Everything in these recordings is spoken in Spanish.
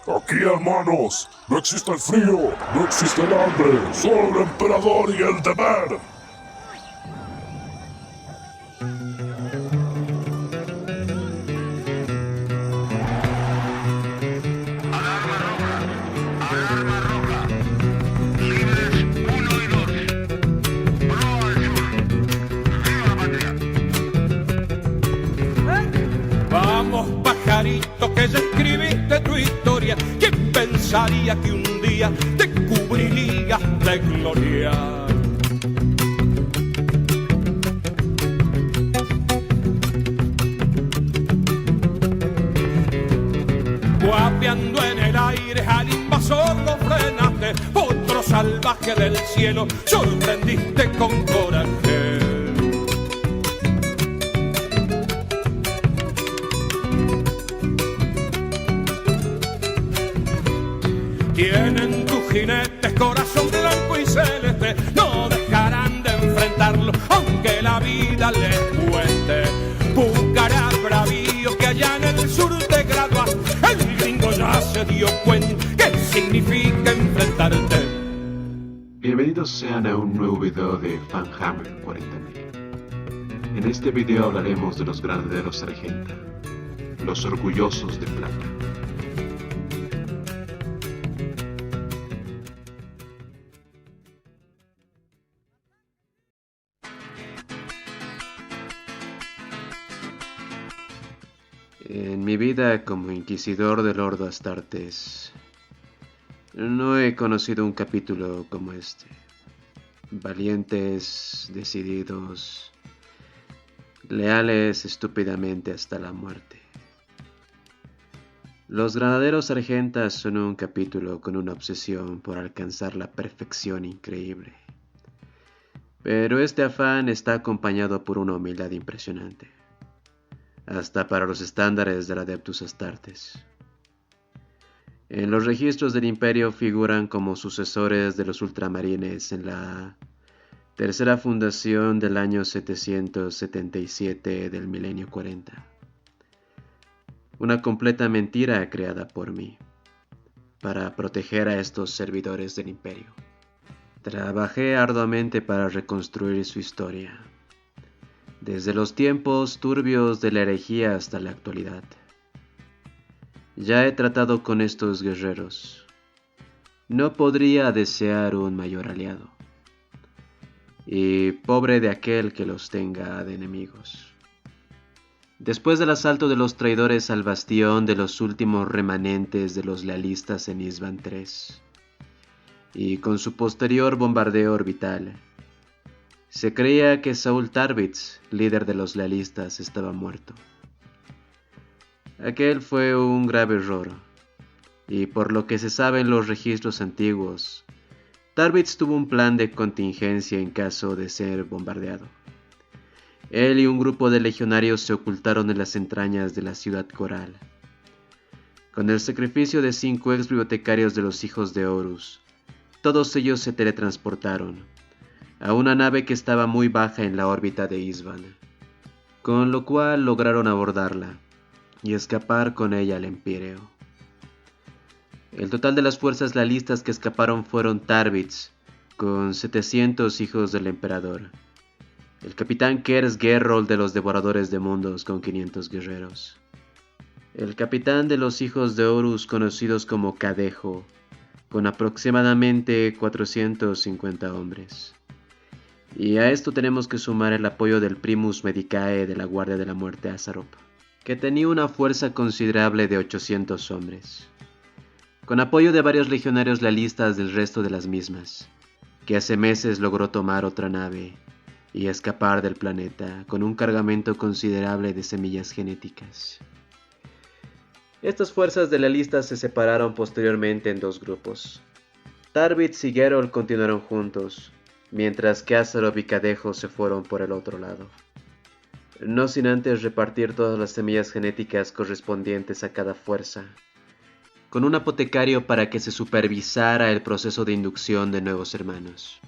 Aquí, hermanos, no existe el frío, no existe el hambre, solo el emperador y el deber. Alarma roja. Líderes 1 y 2. Proa al sur. ¡Viva la patria! Vamos, pajarito, que ya escribiste tu historia. ¿Quién pensaría que un día te cubrirías de gloria? Guapeando en el aire al invasor lo frenaste, otro salvaje del cielo sorprendiste con coraje. Tienen tus jinetes corazón blanco y celeste, no dejarán de enfrentarlo aunque la vida les cueste. Buscará bravío que allá en el sur te gradúa, el gringo ya se dio cuenta que significa enfrentarte. Bienvenidos sean a un nuevo video de Fanhammer 40.000. En este video hablaremos de los granaderos Sargenta, los orgullosos de plata. En mi vida como inquisidor del Ordo Astartes, no he conocido un capítulo como este. Valientes, decididos, leales estúpidamente hasta la muerte. Los granaderos sargentas son un capítulo con una obsesión por alcanzar la perfección increíble. Pero este afán está acompañado por una humildad impresionante, hasta para los estándares del Adeptus Astartes. En los registros del Imperio figuran como sucesores de los ultramarines en la tercera fundación del año 777 del milenio 40. Una completa mentira creada por mí, para proteger a estos servidores del Imperio. Trabajé arduamente para reconstruir su historia, desde los tiempos turbios de la herejía hasta la actualidad. Ya he tratado con estos guerreros. No podría desear un mayor aliado. Y pobre de aquel que los tenga de enemigos. Después del asalto de los traidores al bastión de los últimos remanentes de los lealistas en Isban III, y con su posterior bombardeo orbital, se creía que Saul Tarvitz, líder de los lealistas, estaba muerto. Aquel fue un grave error, y por lo que se sabe en los registros antiguos, Tarvitz tuvo un plan de contingencia en caso de ser bombardeado. Él y un grupo de legionarios se ocultaron en las entrañas de la ciudad coral. Con el sacrificio de 5 ex bibliotecarios de los hijos de Horus, todos ellos se teletransportaron a una nave que estaba muy baja en la órbita de Isban, con lo cual lograron abordarla y escapar con ella al Empíreo. El total de las fuerzas lealistas que escaparon fueron Tarvitz, con 700 hijos del emperador, el capitán Kers Gerrold de los Devoradores de Mundos con 500 guerreros, el capitán de los hijos de Horus conocidos como Cadejo, con aproximadamente 450 hombres. Y a esto tenemos que sumar el apoyo del Primus Medicae de la Guardia de la Muerte Azaroth, que tenía una fuerza considerable de 800 hombres, con apoyo de varios legionarios lealistas del resto de las mismas, que hace meses logró tomar otra nave y escapar del planeta con un cargamento considerable de semillas genéticas. Estas fuerzas de lealistas se separaron posteriormente en 2 grupos. Tarvitz y Gerrold continuaron juntos, mientras que Azaroth y Cadejo se fueron por el otro lado, no sin antes repartir todas las semillas genéticas correspondientes a cada fuerza, con un apotecario para que se supervisara el proceso de inducción de nuevos hermanos.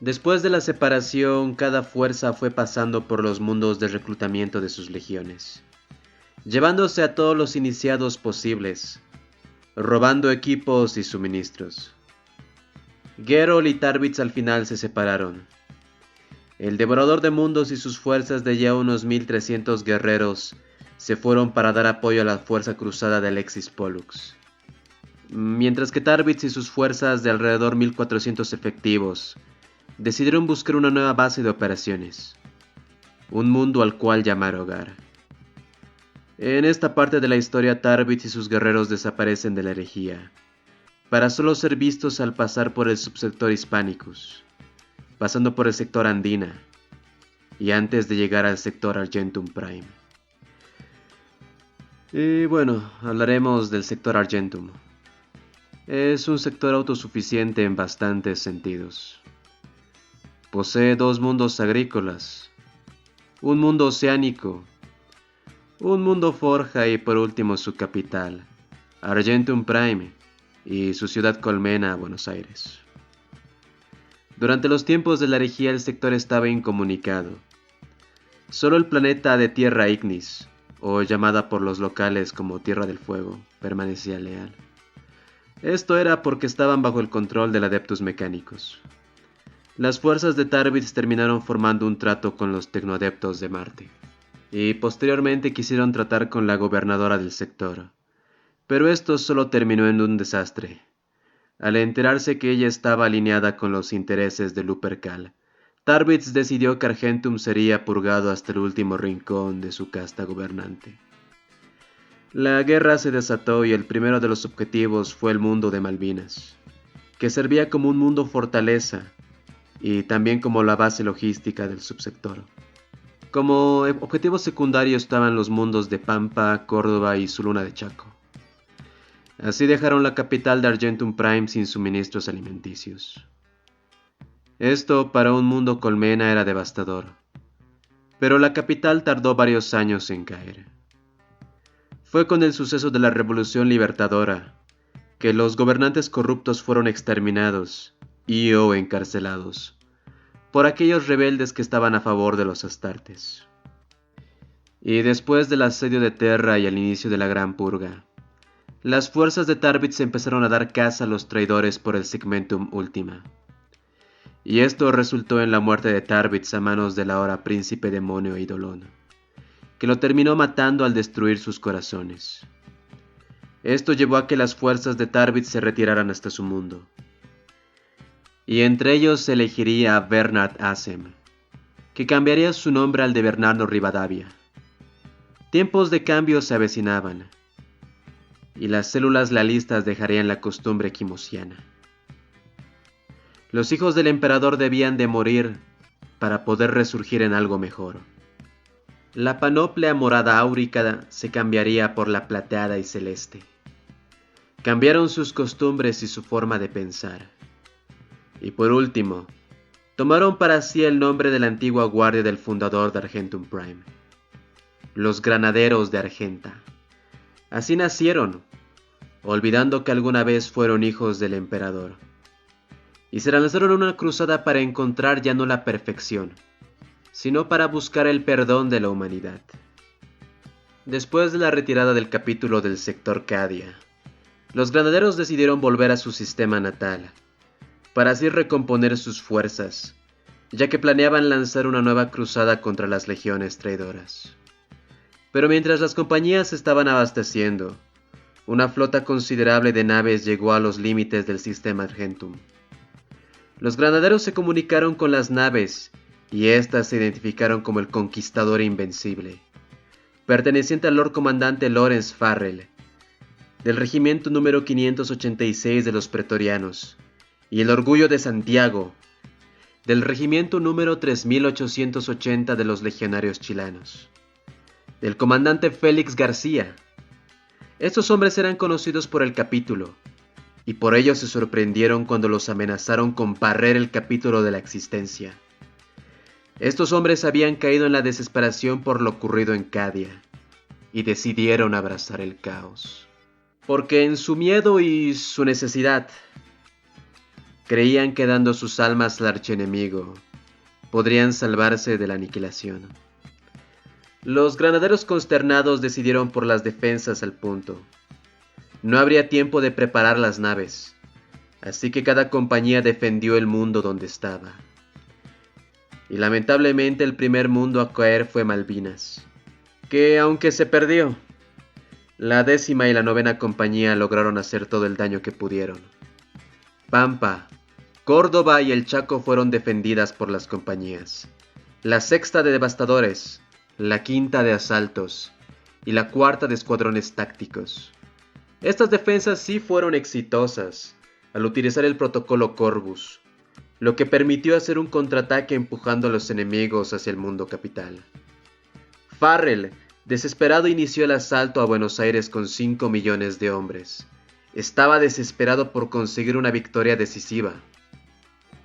Después de la separación, cada fuerza fue pasando por los mundos de reclutamiento de sus legiones, llevándose a todos los iniciados posibles, robando equipos y suministros. Geralt y Tarbitz al final se separaron. El Devorador de Mundos y sus fuerzas de ya unos 1300 guerreros se fueron para dar apoyo a la fuerza cruzada de Alexis Pollux, mientras que Tarbitz y sus fuerzas de alrededor 1400 efectivos decidieron buscar una nueva base de operaciones, un mundo al cual llamar hogar. En esta parte de la historia, Tarbitz y sus guerreros desaparecen de la herejía, para solo ser vistos al pasar por el subsector Hispanicus, pasando por el sector Andina, y antes de llegar al sector Argentum Prime. Y bueno, hablaremos del sector Argentum. Es un sector autosuficiente en bastantes sentidos. Posee 2 mundos agrícolas, un mundo oceánico, un mundo forja y por último su capital, Argentum Prime, y su ciudad colmena, Buenos Aires. Durante los tiempos de la herejía el sector estaba incomunicado. Solo el planeta de Tierra Ignis, o llamada por los locales como Tierra del Fuego, permanecía leal. Esto era porque estaban bajo el control del Adeptus Mechanicus. Las fuerzas de Tarbitz terminaron formando un trato con los Tecnoadeptos de Marte, y posteriormente quisieron tratar con la gobernadora del sector, pero esto solo terminó en un desastre. Al enterarse que ella estaba alineada con los intereses de Lupercal, Tarbitz decidió que Argentum sería purgado hasta el último rincón de su casta gobernante. La guerra se desató y el primero de los objetivos fue el mundo de Malvinas, que servía como un mundo fortaleza y también como la base logística del subsector. Como objetivos secundarios estaban los mundos de Pampa, Córdoba y su luna de Chaco. Así dejaron la capital de Argentum Prime sin suministros alimenticios. Esto para un mundo colmena era devastador, pero la capital tardó varios años en caer. Fue con el suceso de la Revolución Libertadora que los gobernantes corruptos fueron exterminados y/o encarcelados por aquellos rebeldes que estaban a favor de los astartes. Y después del asedio de Terra y al inicio de la Gran Purga, las fuerzas de Tarbitz empezaron a dar caza a los traidores por el Segmentum Ultima. Y esto resultó en la muerte de Tarbitz a manos del ahora príncipe demonio Eidolon, que lo terminó matando al destruir sus corazones. Esto llevó a que las fuerzas de Tarbitz se retiraran hasta su mundo. Y entre ellos se elegiría a Bernard Asem, que cambiaría su nombre al de Bernardo Rivadavia. Tiempos de cambio se avecinaban, y las células lealistas dejarían la costumbre quimosiana. Los hijos del emperador debían de morir para poder resurgir en algo mejor. La panoplia morada áurica se cambiaría por la plateada y celeste. Cambiaron sus costumbres y su forma de pensar. Y por último, tomaron para sí el nombre de la antigua guardia del fundador de Argentum Prime, los Granaderos de Argenta. Así nacieron, olvidando que alguna vez fueron hijos del emperador. Y se lanzaron a una cruzada para encontrar ya no la perfección, sino para buscar el perdón de la humanidad. Después de la retirada del capítulo del sector Cadia, los granaderos decidieron volver a su sistema natal, para así recomponer sus fuerzas, ya que planeaban lanzar una nueva cruzada contra las legiones traidoras. Pero mientras las compañías estaban abasteciendo, una flota considerable de naves llegó a los límites del sistema Argentum. Los granaderos se comunicaron con las naves y éstas se identificaron como el Conquistador Invencible, perteneciente al Lord Comandante Lawrence Farrell, del regimiento número 586 de los Pretorianos, y el Orgullo de Santiago, del regimiento número 3880 de los Legionarios Chilanos, del comandante Félix García. Estos hombres eran conocidos por el capítulo, y por ello se sorprendieron cuando los amenazaron con barrer el capítulo de la existencia. Estos hombres habían caído en la desesperación por lo ocurrido en Cadia, y decidieron abrazar el caos. Porque en su miedo y su necesidad, creían que dando sus almas al archienemigo, podrían salvarse de la aniquilación. Los granaderos consternados decidieron por las defensas al punto. no habría tiempo de preparar las naves, así que cada compañía defendió el mundo donde estaba. Y lamentablemente el primer mundo a caer fue Malvinas, que aunque se perdió, la 10ª y la 9ª compañía lograron hacer todo el daño que pudieron. Pampa, Córdoba y el Chaco fueron defendidas por las compañías, la 6ª de devastadores, la 5ª de asaltos y la 4ª de escuadrones tácticos. Estas defensas sí fueron exitosas al utilizar el protocolo Corvus, lo que permitió hacer un contraataque empujando a los enemigos hacia el mundo capital. Farrell, desesperado, inició el asalto a Buenos Aires con 5 millones de hombres. Estaba desesperado por conseguir una victoria decisiva.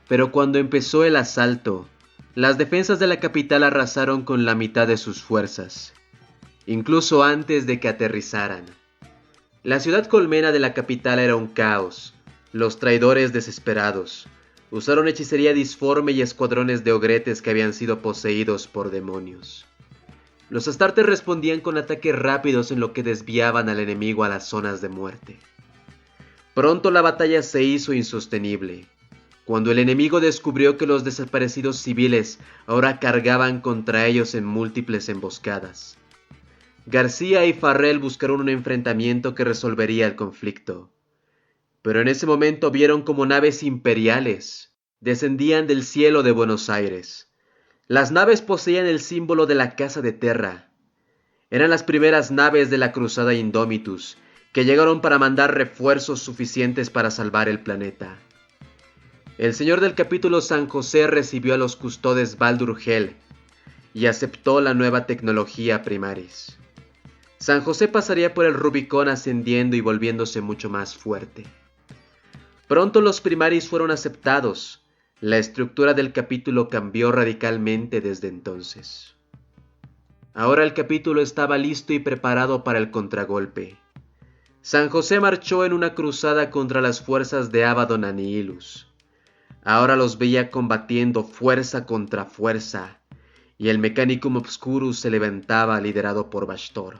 Pero cuando empezó el asalto, las defensas de la capital arrasaron con la mitad de sus fuerzas, incluso antes de que aterrizaran. La ciudad colmena de la capital era un caos. Los traidores desesperados usaron hechicería disforme y escuadrones de ogretes que habían sido poseídos por demonios. Los astartes respondían con ataques rápidos en lo que desviaban al enemigo a las zonas de muerte. Pronto la batalla se hizo insostenible, cuando el enemigo descubrió que los desaparecidos civiles ahora cargaban contra ellos en múltiples emboscadas. García y Farrell buscaron un enfrentamiento que resolvería el conflicto, pero en ese momento vieron como naves imperiales descendían del cielo de Buenos Aires. Las naves poseían el símbolo de la Casa de Terra. Eran las primeras naves de la Cruzada Indomitus, que llegaron para mandar refuerzos suficientes para salvar el planeta. El señor del capítulo San José recibió a los custodes Baldur Hel y aceptó la nueva tecnología Primaris. San José pasaría por el Rubicón ascendiendo y volviéndose mucho más fuerte. Pronto los Primaris fueron aceptados. La estructura del capítulo cambió radicalmente desde entonces. Ahora el capítulo estaba listo y preparado para el contragolpe. San José marchó en una cruzada contra las fuerzas de Abaddon Anihilus. Ahora los veía combatiendo fuerza contra fuerza, y el Mechanicum Obscurus se levantaba liderado por Bastor.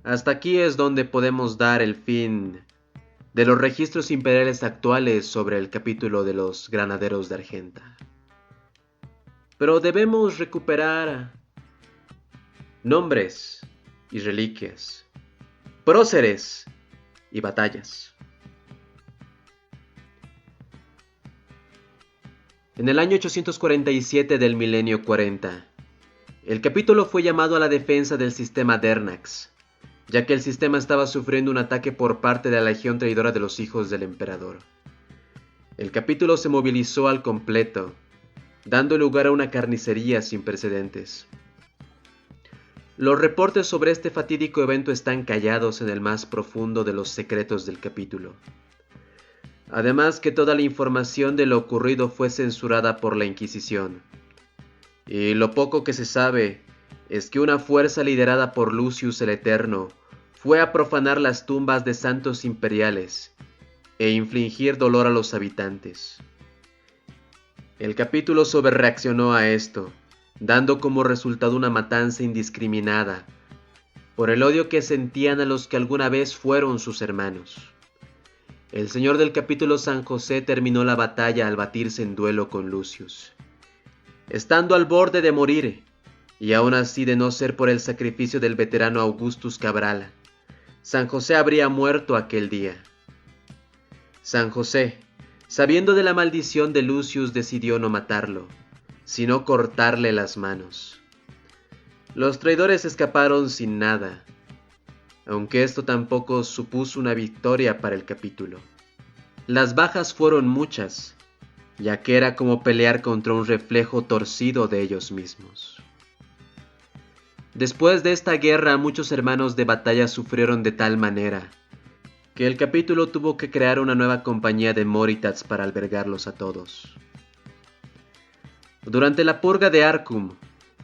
Hasta aquí es donde podemos dar el fin de los registros imperiales actuales sobre el capítulo de los Granaderos de Argenta. Pero debemos recuperar nombres y reliquias, próceres y batallas. En el año 847 del milenio 40, el capítulo fue llamado a la defensa del sistema Dernax, ya que el sistema estaba sufriendo un ataque por parte de la legión traidora de los hijos del emperador. El capítulo se movilizó al completo, dando lugar a una carnicería sin precedentes. Los reportes sobre este fatídico evento están callados en el más profundo de los secretos del capítulo. Además que toda la información de lo ocurrido fue censurada por la Inquisición. Y lo poco que se sabe es que una fuerza liderada por Lucius el Eterno fue a profanar las tumbas de santos imperiales e infligir dolor a los habitantes. El capítulo sobrereaccionó a esto, dando como resultado una matanza indiscriminada por el odio que sentían a los que alguna vez fueron sus hermanos. El señor del capítulo San José terminó la batalla al batirse en duelo con Lucius. Estando al borde de morir, y aún así de no ser por el sacrificio del veterano Augustus Cabral, San José habría muerto aquel día. San José, sabiendo de la maldición de Lucius, decidió no matarlo, sino cortarle las manos. Los traidores escaparon sin nada, aunque esto tampoco supuso una victoria para el capítulo. Las bajas fueron muchas, ya que era como pelear contra un reflejo torcido de ellos mismos. Después de esta guerra, muchos hermanos de batalla sufrieron de tal manera que el capítulo tuvo que crear una nueva compañía de Moritats para albergarlos a todos. Durante la purga de Arkham,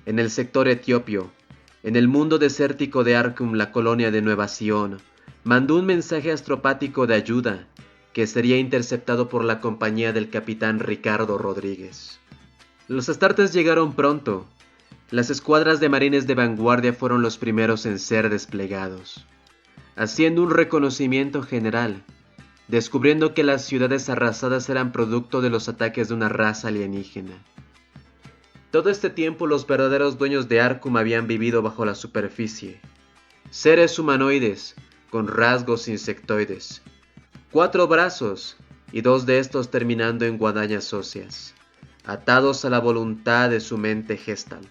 en el sector etiopio, en el mundo desértico de Arkham, la colonia de Nueva Sion mandó un mensaje astropático de ayuda que sería interceptado por la compañía del capitán Ricardo Rodríguez. Los astartes llegaron pronto. Las escuadras de marines de vanguardia fueron los primeros en ser desplegados. haciendo un reconocimiento general, descubriendo que las ciudades arrasadas eran producto de los ataques de una raza alienígena. Todo este tiempo los verdaderos dueños de Arkham habían vivido bajo la superficie, seres humanoides con rasgos insectoides, 4 brazos y 2 de estos terminando en guadañas óseas, atados a la voluntad de su mente Gestalt.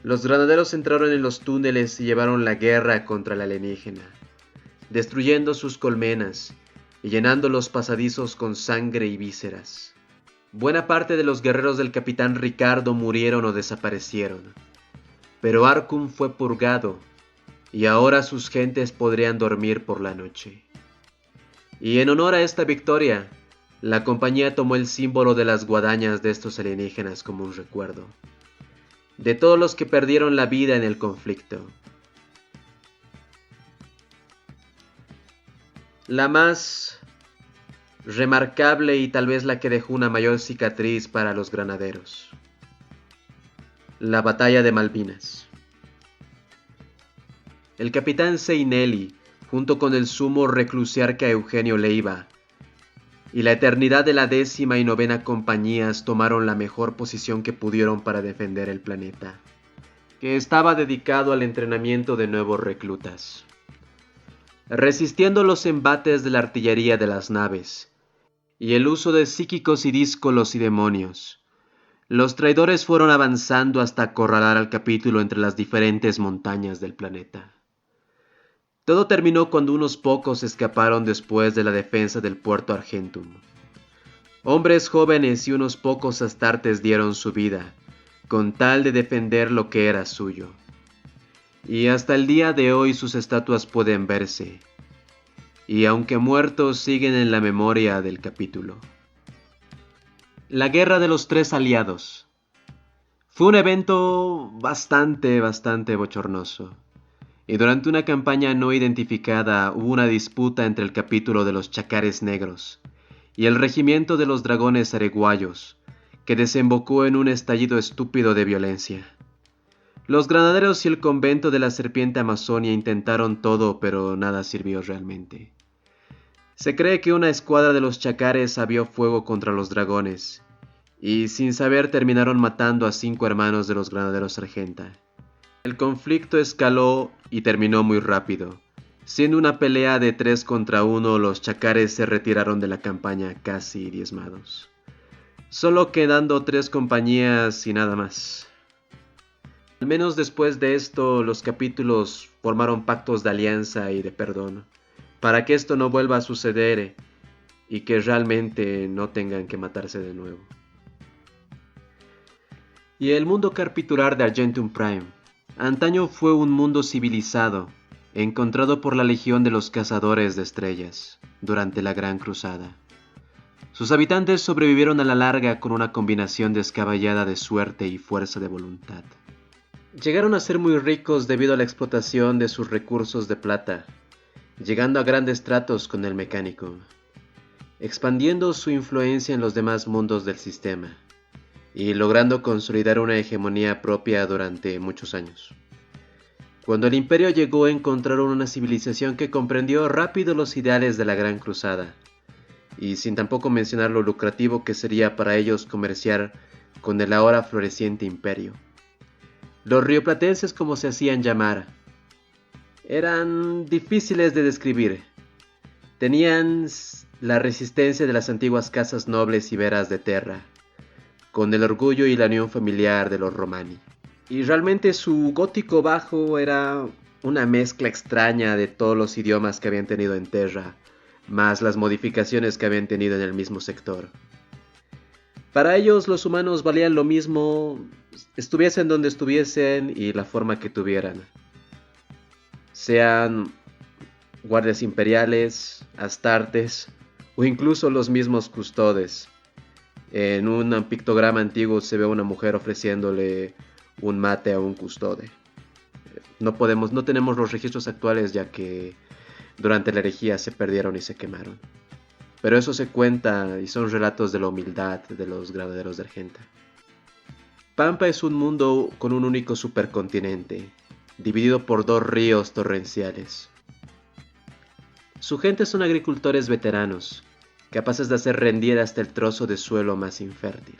Los granaderos entraron en los túneles y llevaron la guerra contra la alienígena, destruyendo sus colmenas y llenando los pasadizos con sangre y vísceras. Buena parte de los guerreros del Capitán Ricardo murieron o desaparecieron, pero Arkham fue purgado y ahora sus gentes podrían dormir por la noche. Y en honor a esta victoria, la compañía tomó el símbolo de las guadañas de estos alienígenas como un recuerdo de todos los que perdieron la vida en el conflicto. La más remarcable y tal vez la que dejó una mayor cicatriz para los granaderos: la batalla de Malvinas. El capitán Seinelli, junto con el sumo reclusiarca Eugenio Leiva y la eternidad de la 10ª y 9ª compañías, tomaron la mejor posición que pudieron para defender el planeta, que estaba dedicado al entrenamiento de nuevos reclutas. Resistiendo los embates de la artillería de las naves y el uso de psíquicos y díscolos y demonios, los traidores fueron avanzando hasta acorralar al capítulo entre las diferentes montañas del planeta. Todo terminó cuando unos pocos escaparon después de la defensa del puerto Argentum. Hombres jóvenes y unos pocos astartes dieron su vida, con tal de defender lo que era suyo. Y hasta el día de hoy sus estatuas pueden verse, y aunque muertos siguen en la memoria del capítulo. La Guerra de los 3 Aliados fue un evento bastante bochornoso. Y durante una campaña no identificada hubo una disputa entre el capítulo de los Chacares Negros y el regimiento de los Dragones Araguayos, que desembocó en un estallido estúpido de violencia. Los granaderos y el convento de la Serpiente Amazonia intentaron todo, pero nada sirvió realmente. Se cree que una escuadra de los Chacares abrió fuego contra los dragones, y sin saber terminaron matando a 5 hermanos de los granaderos Argenta. El conflicto escaló y terminó muy rápido. Siendo una pelea de 3 contra 1, los Chacares se retiraron de la campaña casi diezmados, solo quedando 3 compañías y nada más. Al menos después de esto, los capítulos formaron pactos de alianza y de perdón, para que esto no vuelva a suceder y que realmente no tengan que matarse de nuevo. Y el mundo capitular de Argentum Prime antaño fue un mundo civilizado, encontrado por la Legión de los Cazadores de Estrellas durante la Gran Cruzada. Sus habitantes sobrevivieron a la larga con una combinación descabellada de suerte y fuerza de voluntad. Llegaron a ser muy ricos debido a la explotación de sus recursos de plata, llegando a grandes tratos con el mecánico, expandiendo su influencia en los demás mundos del sistema y logrando consolidar una hegemonía propia durante muchos años. Cuando el imperio llegó, encontraron una civilización que comprendió rápido los ideales de la Gran Cruzada, y sin tampoco mencionar lo lucrativo que sería para ellos comerciar con el ahora floreciente imperio. Los rioplatenses, como se hacían llamar, eran difíciles de describir. Tenían la resistencia de las antiguas casas nobles y veras de Terra, con el orgullo y la unión familiar de los Romani. Y realmente su gótico bajo era una mezcla extraña de todos los idiomas que habían tenido en Terra, más las modificaciones que habían tenido en el mismo sector. Para ellos los humanos valían lo mismo, estuviesen donde estuviesen y la forma que tuvieran. Sean guardias imperiales, astartes o incluso los mismos custodes. En un pictograma antiguo se ve a una mujer ofreciéndole un mate a un custode. No tenemos los registros actuales, ya que durante la herejía se perdieron y se quemaron. Pero eso se cuenta y son relatos de la humildad de los granaderos de Argenta. Pampa es un mundo con un único supercontinente, dividido por 2 ríos torrenciales. Su gente son agricultores veteranos, capaces de hacer rendir hasta el trozo de suelo más infértil.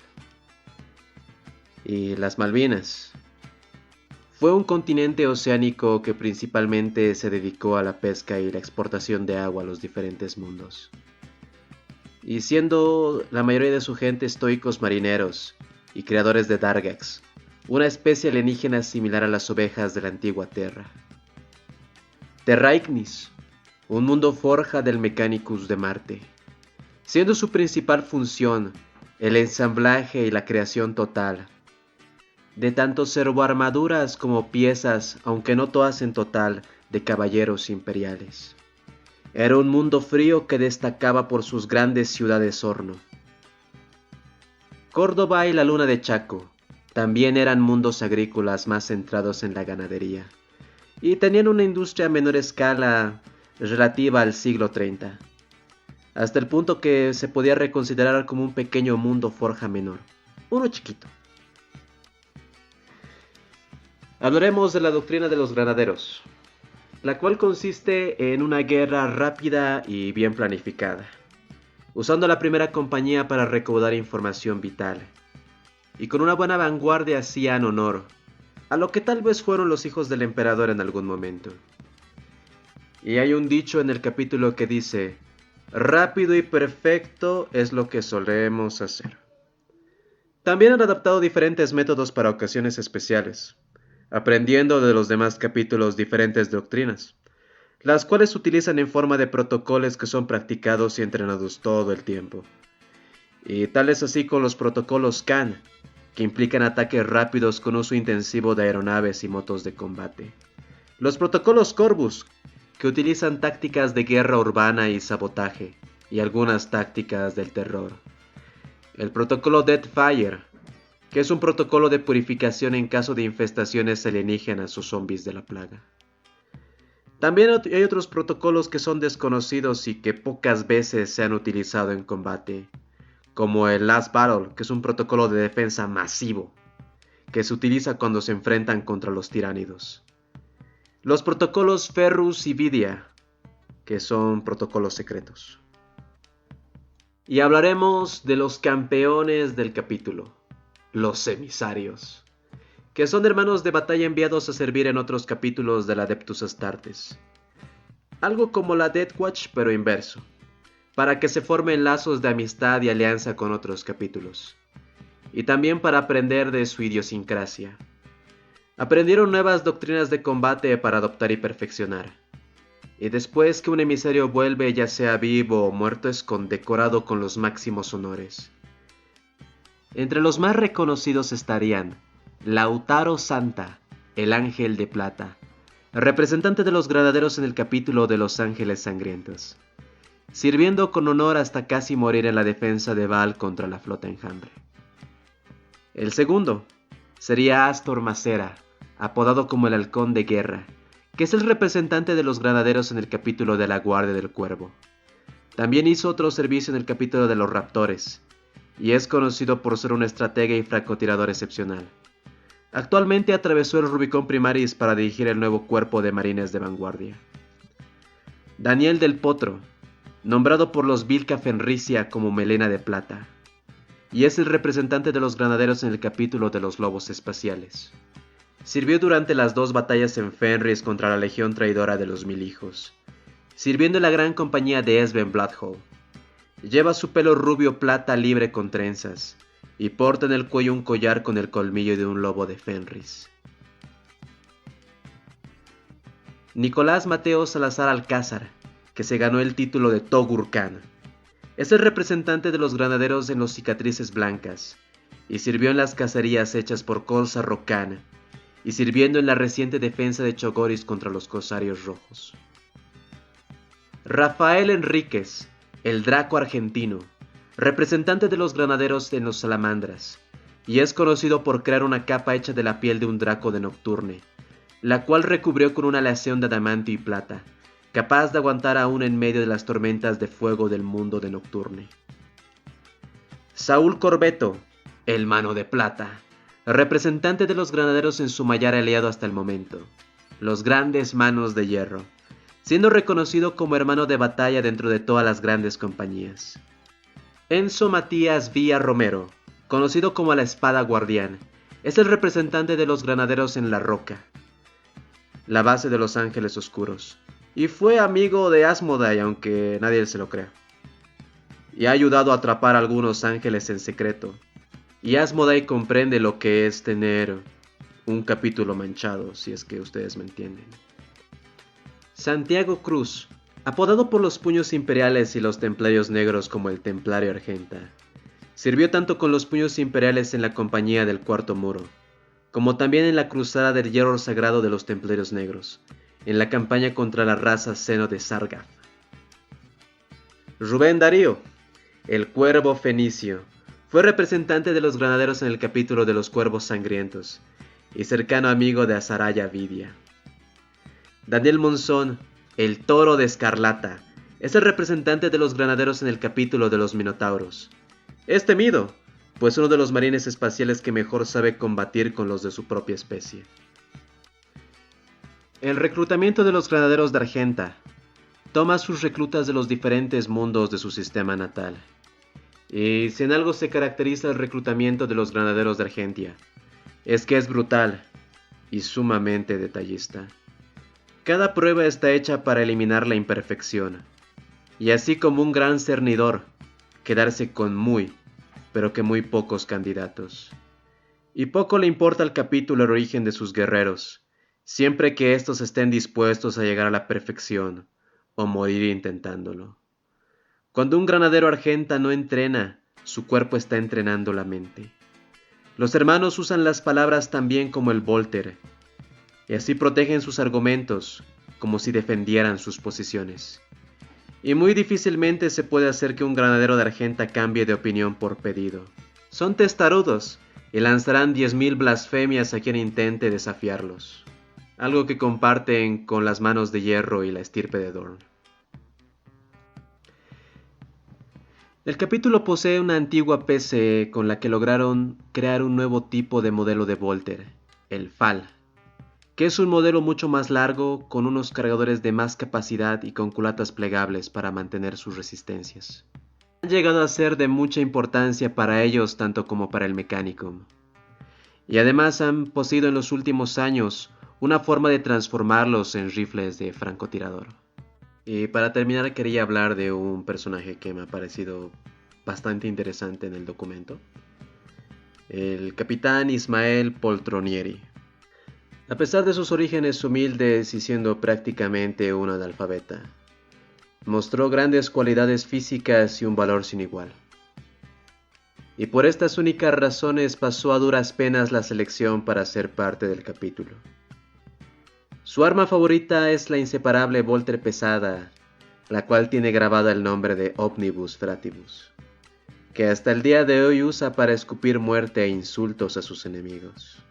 Y las Malvinas. Fue un continente oceánico que principalmente se dedicó a la pesca y la exportación de agua a los diferentes mundos. Y siendo la mayoría de su gente estoicos marineros y creadores de Dargax, una especie alienígena similar a las ovejas de la antigua Terra. Terra Ignis, un mundo forja del Mechanicus de Marte, siendo su principal función el ensamblaje y la creación total de tanto servoarmaduras como piezas, aunque no todas en total, de caballeros imperiales. Era un mundo frío que destacaba por sus grandes ciudades horno. Córdoba y la Luna de Chaco también eran mundos agrícolas más centrados en la ganadería, y tenían una industria a menor escala relativa al siglo 30, hasta el punto que se podía reconsiderar como un pequeño mundo forja menor, uno chiquito. Hablaremos de la doctrina de los granaderos, la cual consiste en una guerra rápida y bien planificada, usando la primera compañía para recaudar información vital, y con una buena vanguardia hacían honor a lo que tal vez fueron los hijos del emperador en algún momento. Y hay un dicho en el capítulo que dice: rápido y perfecto es lo que solemos hacer. También han adaptado diferentes métodos para ocasiones especiales, aprendiendo de los demás capítulos diferentes doctrinas, las cuales se utilizan en forma de protocolos que son practicados y entrenados todo el tiempo. Y tal es así con los protocolos Khan, que implican ataques rápidos con uso intensivo de aeronaves y motos de combate. Los protocolos Corvus, que utilizan tácticas de guerra urbana y sabotaje, y algunas tácticas del terror. El protocolo Deathfire, que es un protocolo de purificación en caso de infestaciones alienígenas o zombies de la plaga. También hay otros protocolos que son desconocidos y que pocas veces se han utilizado en combate, como el Last Battle, que es un protocolo de defensa masivo, que se utiliza cuando se enfrentan contra los tiránidos. Los protocolos Ferrus y Vidia, que son protocolos secretos. Y hablaremos de los campeones del capítulo, los emisarios, que son hermanos de batalla enviados a servir en otros capítulos del Adeptus Astartes. Algo como la Death Watch, pero inverso, para que se formen lazos de amistad y alianza con otros capítulos, y también para aprender de su idiosincrasia. Aprendieron nuevas doctrinas de combate para adoptar y perfeccionar, y después que un emisario vuelve, ya sea vivo o muerto, es condecorado con los máximos honores. Entre los más reconocidos estarían Lautaro Santa, el Ángel de Plata, representante de los granaderos en el capítulo de los Ángeles Sangrientos, sirviendo con honor hasta casi morir en la defensa de Baal contra la flota enjambre. El segundo sería Astor Macera, apodado como el Halcón de Guerra, que es el representante de los granaderos en el capítulo de la Guardia del Cuervo. También hizo otro servicio en el capítulo de los Raptores, y es conocido por ser un estratega y francotirador excepcional. Actualmente atravesó el Rubicón Primaris para dirigir el nuevo cuerpo de marines de vanguardia. Daniel del Potro, nombrado por los Vilca Fenricia como Melena de Plata, y es el representante de los granaderos en el capítulo de los Lobos Espaciales. Sirvió durante las 2 batallas en Fenris contra la Legión Traidora de los Mil Hijos, sirviendo en la gran compañía de Esben Bloodhole. Lleva su pelo rubio plata libre con trenzas, y porta en el cuello un collar con el colmillo de un lobo de Fenris. Nicolás Mateo Salazar Alcázar, que se ganó el título de Togur Khan, es el representante de los granaderos en los Cicatrices Blancas, y sirvió en las cacerías hechas por Kolsarro Khan, y sirviendo en la reciente defensa de Chogoris contra los Corsarios Rojos. Rafael Enríquez, el Draco argentino, representante de los granaderos en los Salamandras, y es conocido por crear una capa hecha de la piel de un draco de Nocturne, la cual recubrió con una aleación de adamantio y plata, capaz de aguantar aún en medio de las tormentas de fuego del mundo de Nocturne. Saúl Corbeto, el Mano de Plata, representante de los granaderos en su mayor aliado hasta el momento, los Grandes Manos de Hierro, siendo reconocido como hermano de batalla dentro de todas las grandes compañías. Enzo Matías Villa Romero, conocido como la Espada Guardián, es el representante de los granaderos en La Roca, la base de los Ángeles Oscuros, y fue amigo de Asmodai, aunque nadie se lo crea. Y ha ayudado a atrapar a algunos ángeles en secreto, y Asmodai comprende lo que es tener un capítulo manchado, si es que ustedes me entienden. Santiago Cruz, apodado por los Puños Imperiales y los Templarios Negros como el Templario Argenta, sirvió tanto con los Puños Imperiales en la Compañía del Cuarto Muro, como también en la Cruzada del Hierro Sagrado de los Templarios Negros, en la campaña contra la raza Seno de Sargath. Rubén Darío, el Cuervo Fenicio, fue representante de los granaderos en el capítulo de los Cuervos Sangrientos, y cercano amigo de Azaraya Vidia. Daniel Monzón, el Toro de Escarlata, es el representante de los granaderos en el capítulo de los Minotauros. Es temido, pues uno de los marines espaciales que mejor sabe combatir con los de su propia especie. El reclutamiento de los granaderos de Argenta toma sus reclutas de los diferentes mundos de su sistema natal. Y si en algo se caracteriza el reclutamiento de los granaderos de Argentia, es que es brutal y sumamente detallista. Cada prueba está hecha para eliminar la imperfección, y así como un gran cernidor, quedarse con pero que muy pocos candidatos. Y poco le importa al capítulo el origen de sus guerreros, siempre que estos estén dispuestos a llegar a la perfección o morir intentándolo. Cuando un granadero argenta no entrena, su cuerpo está entrenando la mente. Los hermanos usan las palabras también como el Volter, y así protegen sus argumentos como si defendieran sus posiciones. Y muy difícilmente se puede hacer que un granadero de Argenta cambie de opinión por pedido. Son testarudos y lanzarán 10.000 blasfemias a quien intente desafiarlos, algo que comparten con las manos de hierro y la estirpe de Dorn. El capítulo posee una antigua PCE con la que lograron crear un nuevo tipo de modelo de Volter, el FAL, que es un modelo mucho más largo, con unos cargadores de más capacidad y con culatas plegables para mantener sus resistencias. Han llegado a ser de mucha importancia para ellos tanto como para el Mechanicum. Y además han poseído en los últimos años una forma de transformarlos en rifles de francotirador. Y para terminar quería hablar de un personaje que me ha parecido bastante interesante en el documento. El capitán Ismael Poltronieri. A pesar de sus orígenes humildes y siendo prácticamente un analfabeta, mostró grandes cualidades físicas y un valor sin igual. Y por estas únicas razones pasó a duras penas la selección para ser parte del capítulo. Su arma favorita es la inseparable Volter pesada, la cual tiene grabada el nombre de Omnibus Fratibus, que hasta el día de hoy usa para escupir muerte e insultos a sus enemigos.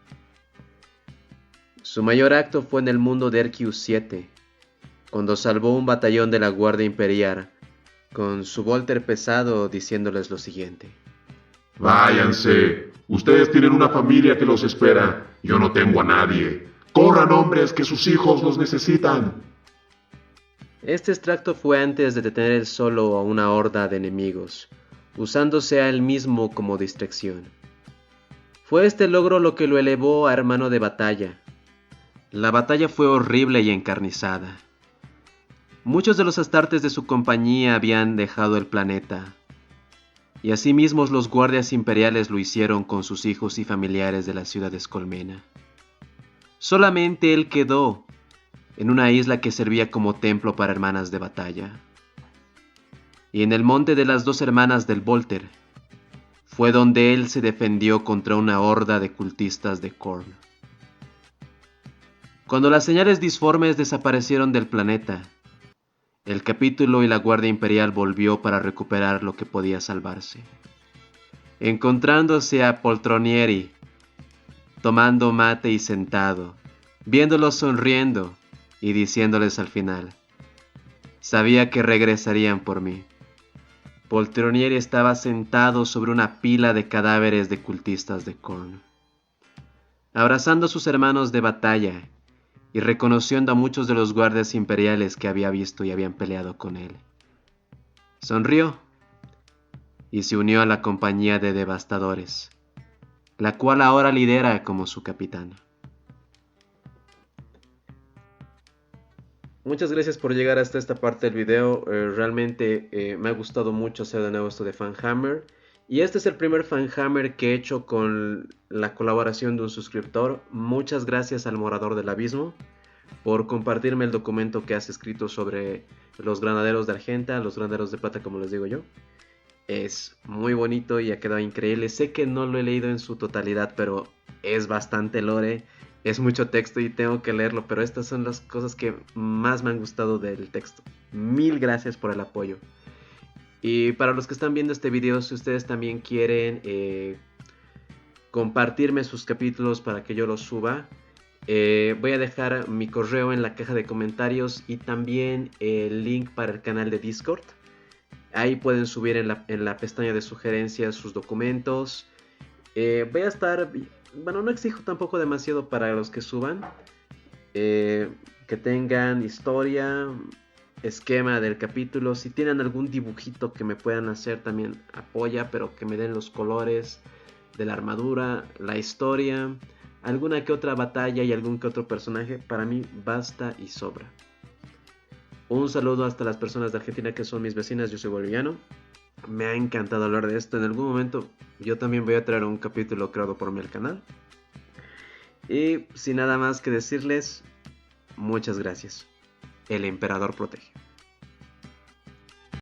Su mayor acto fue en el mundo de Erquius 7, cuando salvó un batallón de la Guardia Imperial con su Volter pesado diciéndoles lo siguiente: Váyanse, ustedes tienen una familia que los espera, yo no tengo a nadie. Corran, hombres, que sus hijos los necesitan. Este extracto fue antes de detener él solo a una horda de enemigos, usándose a él mismo como distracción. Fue este logro lo que lo elevó a hermano de batalla. La batalla fue horrible y encarnizada. Muchos de los astartes de su compañía habían dejado el planeta, y asimismo los guardias imperiales lo hicieron con sus hijos y familiares de la ciudad de Escolmena. Solamente él quedó en una isla que servía como templo para hermanas de batalla. Y en el monte de las dos hermanas del Volter fue donde él se defendió contra una horda de cultistas de Khorne. Cuando las señales disformes desaparecieron del planeta, el capítulo y la Guardia Imperial volvió para recuperar lo que podía salvarse, encontrándose a Poltronieri tomando mate y sentado, viéndolos sonriendo y diciéndoles al final: sabía que regresarían por mí. Poltronieri estaba sentado sobre una pila de cadáveres de cultistas de Khorne, abrazando a sus hermanos de batalla y reconociendo a muchos de los guardias imperiales que había visto y habían peleado con él. Sonrió y se unió a la compañía de devastadores, la cual ahora lidera como su capitán. Muchas gracias por llegar hasta esta parte del video. Realmente me ha gustado mucho hacer de nuevo esto de Fanhammer. Y este es el primer Fanhammer que he hecho con la colaboración de un suscriptor. Muchas gracias al Morador del Abismo por compartirme el documento que has escrito sobre los granaderos de Argenta, los granaderos de plata, como les digo yo. Es muy bonito y ha quedado increíble. Sé que no lo he leído en su totalidad, pero es bastante lore. Es mucho texto y tengo que leerlo, pero estas son las cosas que más me han gustado del texto. Mil gracias por el apoyo. Y para los que están viendo este video, si ustedes también quieren compartirme sus capítulos para que yo los suba, voy a dejar mi correo en la caja de comentarios y también el link para el canal de Discord. Ahí pueden subir en la pestaña de sugerencias sus documentos. Voy a estar... Bueno, no exijo tampoco demasiado para los que suban. Que tengan historia, esquema del capítulo. Si tienen algún dibujito que me puedan hacer, también apoya, pero que me den los colores de la armadura, la historia, alguna que otra batalla y algún que otro personaje. Para mí basta y sobra. Un saludo hasta las personas de Argentina que son mis vecinas. Yo soy boliviano. Me ha encantado hablar de esto. En algún momento yo también voy a traer un capítulo creado por mí al canal. Y sin nada más que decirles, muchas gracias. El emperador protege.